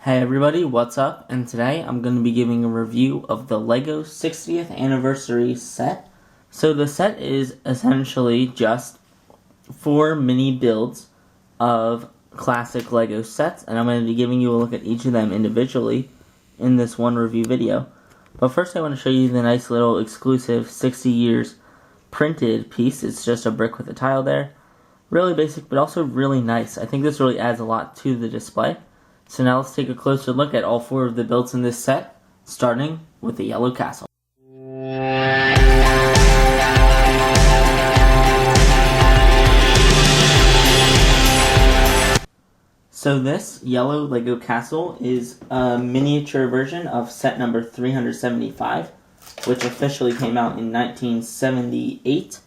Hey everybody, what's up? And today I'm going to be giving a review of the LEGO 60th Anniversary set. So the set is essentially just 4 mini builds of classic LEGO sets, and I'm going to be giving you a look at each of them individually in this one review video. But first I want to show you the nice little exclusive 60 years printed piece. It's just a brick with a tile there. Really basic, but also really nice. I think this really adds a lot to the display. So now let's take a closer look at all 4 of the builds in this set, starting with the Yellow Castle. So this yellow Lego castle is a miniature version of set number 375, which officially came out in 1978.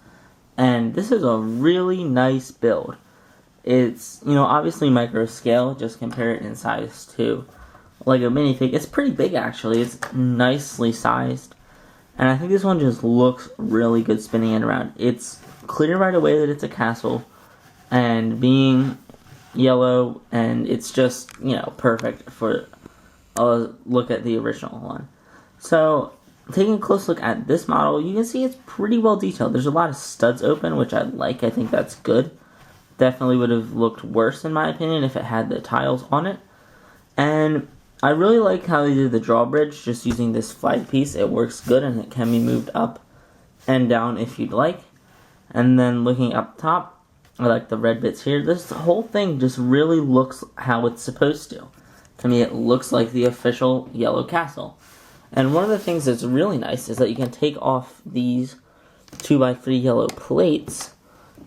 And this is a really nice build. It's, obviously micro scale, just compare it in size to Lego minifig. It's pretty big actually, it's nicely sized. And I think this one just looks really good spinning it around. It's clear right away that it's a castle, and being yellow, and it's just, perfect for a look at the original one. So, taking a close look at this model, you can see it's pretty well detailed. There's a lot of studs open, which I like. I think that's good. Definitely would have looked worse in my opinion if it had the tiles on it. And I really like how they did the drawbridge just using this flag piece. It works good and it can be moved up and down if you'd like. And then looking up top, I like the red bits here. This whole thing just really looks how it's supposed to. To me it looks like the official Yellow Castle. And one of the things that's really nice is that you can take off these 2x3 yellow plates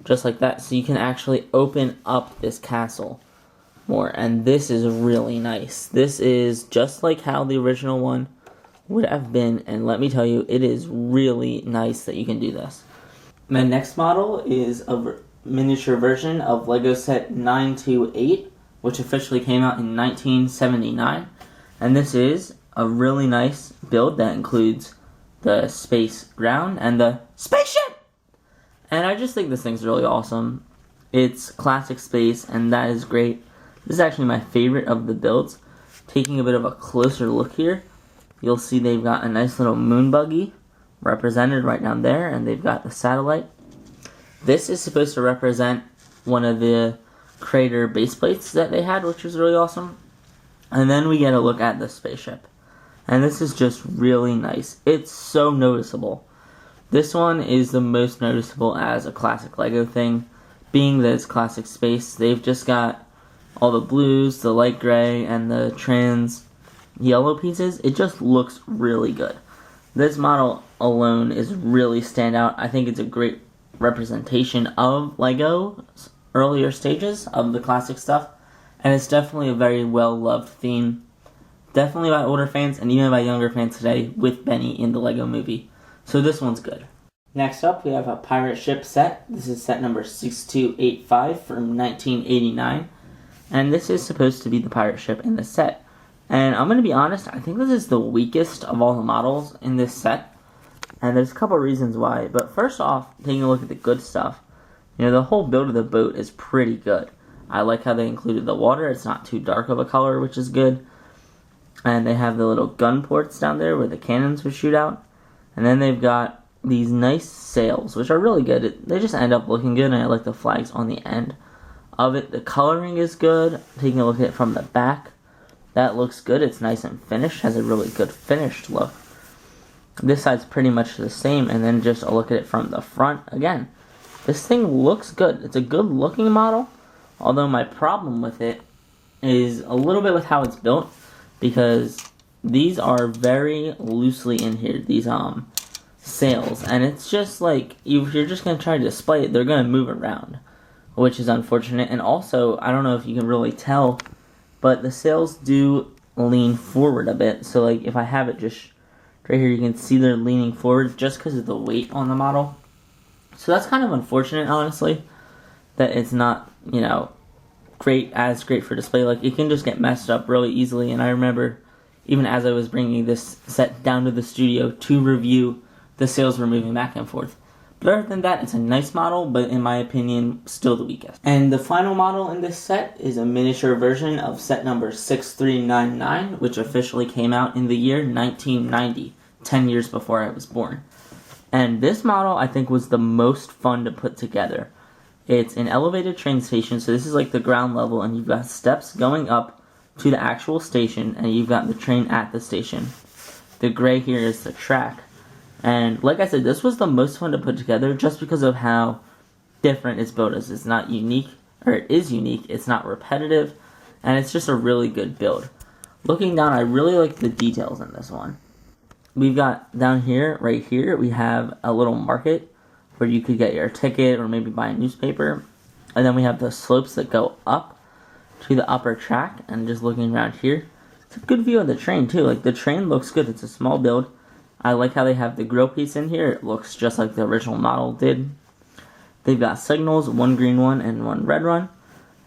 just like that, so you can actually open up this castle more, and this is really nice. This is just like how the original one would have been, and let me tell you, it is really nice that you can do this. My next model is a miniature version of Lego set 928, which officially came out in 1979, and this is a really nice build that includes the space ground and the spaceship! And I just think this thing's really awesome. It's classic space, and that is great. This is actually my favorite of the builds. Taking a bit of a closer look here, you'll see they've got a nice little moon buggy represented right down there, and they've got the satellite. This is supposed to represent one of the crater base plates that they had, which was really awesome. And then we get a look at the spaceship. And this is just really nice. It's so noticeable. This one is the most noticeable as a classic Lego thing, being that it's classic space. They've just got all the blues, the light gray, and the trans yellow pieces. It just looks really good. This model alone is really standout. I think it's a great representation of Lego's earlier stages of the classic stuff, and it's definitely a very well-loved theme. Definitely by older fans, and even by younger fans today, with Benny in the Lego movie. So this one's good. Next up, we have a pirate ship set. This is set number 6285 from 1989. And this is supposed to be the pirate ship in the set. And I'm going to be honest, I think this is the weakest of all the models in this set. And there's a couple reasons why. But first off, taking a look at the good stuff, the whole build of the boat is pretty good. I like how they included the water. It's not too dark of a color, which is good. And they have the little gun ports down there where the cannons would shoot out. And then they've got these nice sails, which are really good. They just end up looking good, and I like the flags on the end of it. The coloring is good. Taking a look at it from the back, that looks good. It's nice and finished, has a really good finished look. This side's pretty much the same, and then just a look at it from the front. Again, this thing looks good. It's a good looking model, although my problem with it is a little bit with how it's built, because these are very loosely in here, these sails, and it's just like, if you're just going to try to display it, they're going to move around, which is unfortunate. And also, I don't know if you can really tell, but the sails do lean forward a bit, so like if I have it just right here, you can see they're leaning forward just because of the weight on the model. So that's kind of unfortunate, honestly, that it's not, great for display. Like, it can just get messed up really easily, and I remember even as I was bringing this set down to the studio to review, the sails were moving back and forth. But other than that, it's a nice model, but in my opinion, still the weakest. And the final model in this set is a miniature version of set number 6399, which officially came out in the year 1990, 10 years before I was born. And this model, I think, was the most fun to put together. It's an elevated train station, so this is like the ground level, and you've got steps going up to the actual station, and you've got the train at the station. The gray here is the track. And like I said, this was the most fun to put together just because of how different its build is. It's not unique, or it is unique, it's not repetitive, and it's just a really good build. Looking down, I really like the details in this one. We've got down here, right here, we have a little market where you could get your ticket or maybe buy a newspaper. And then we have the slopes that go up to the upper track. And just looking around here, it's a good view of the train too. Like, the train looks good. It's a small build. I like how they have the grill piece in here. It looks just like the original model did. They've got signals, one green one and one red one.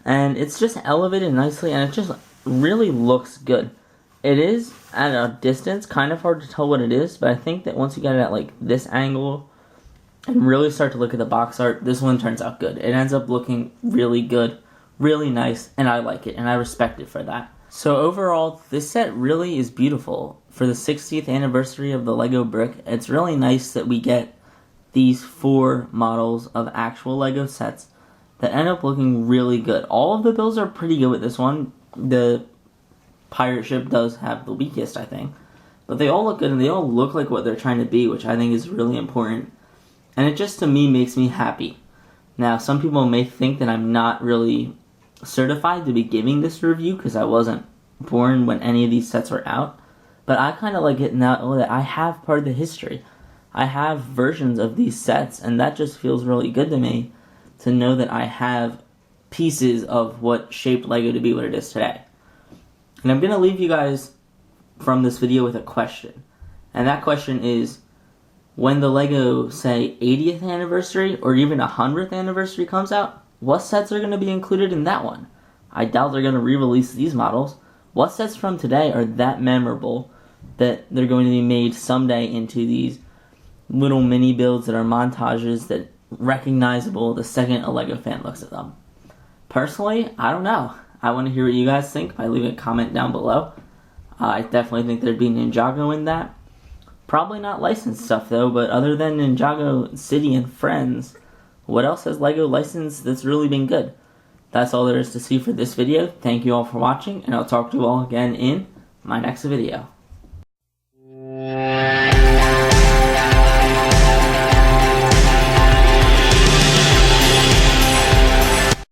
And it's just elevated nicely, and it just really looks good. It is, at a distance, kind of hard to tell what it is, but I think that once you get it at like this angle and really start to look at the box art, this one turns out good. It ends up looking really good, really nice, and I like it, and I respect it for that. So overall, this set really is beautiful. For the 60th anniversary of the Lego Brick, it's really nice that we get these 4 models of actual Lego sets that end up looking really good. All of the builds are pretty good with this one. The pirate ship does have the weakest, I think. But they all look good, and they all look like what they're trying to be, which I think is really important. And it just, to me, makes me happy. Now, some people may think that I'm not really certified to be giving this review because I wasn't born when any of these sets were out. But I kind of like it now that I have part of the history. I have versions of these sets, and that just feels really good to me to know that I have pieces of what shaped Lego to be what it is today. And I'm going to leave you guys from this video with a question. And that question is, when the Lego, say, 80th anniversary or even 100th anniversary comes out, what sets are going to be included in that one? I doubt they're going to re-release these models. What sets from today are that memorable that they're going to be made someday into these little mini builds that are montages that recognizable the second a Lego fan looks at them? Personally, I don't know. I want to hear what you guys think by leaving a comment down below. I definitely think there'd be Ninjago in that. Probably not licensed stuff though, but other than Ninjago City and Friends, what else has Lego licensed that's really been good? That's all there is to see for this video. Thank you all for watching, and I'll talk to you all again in my next video.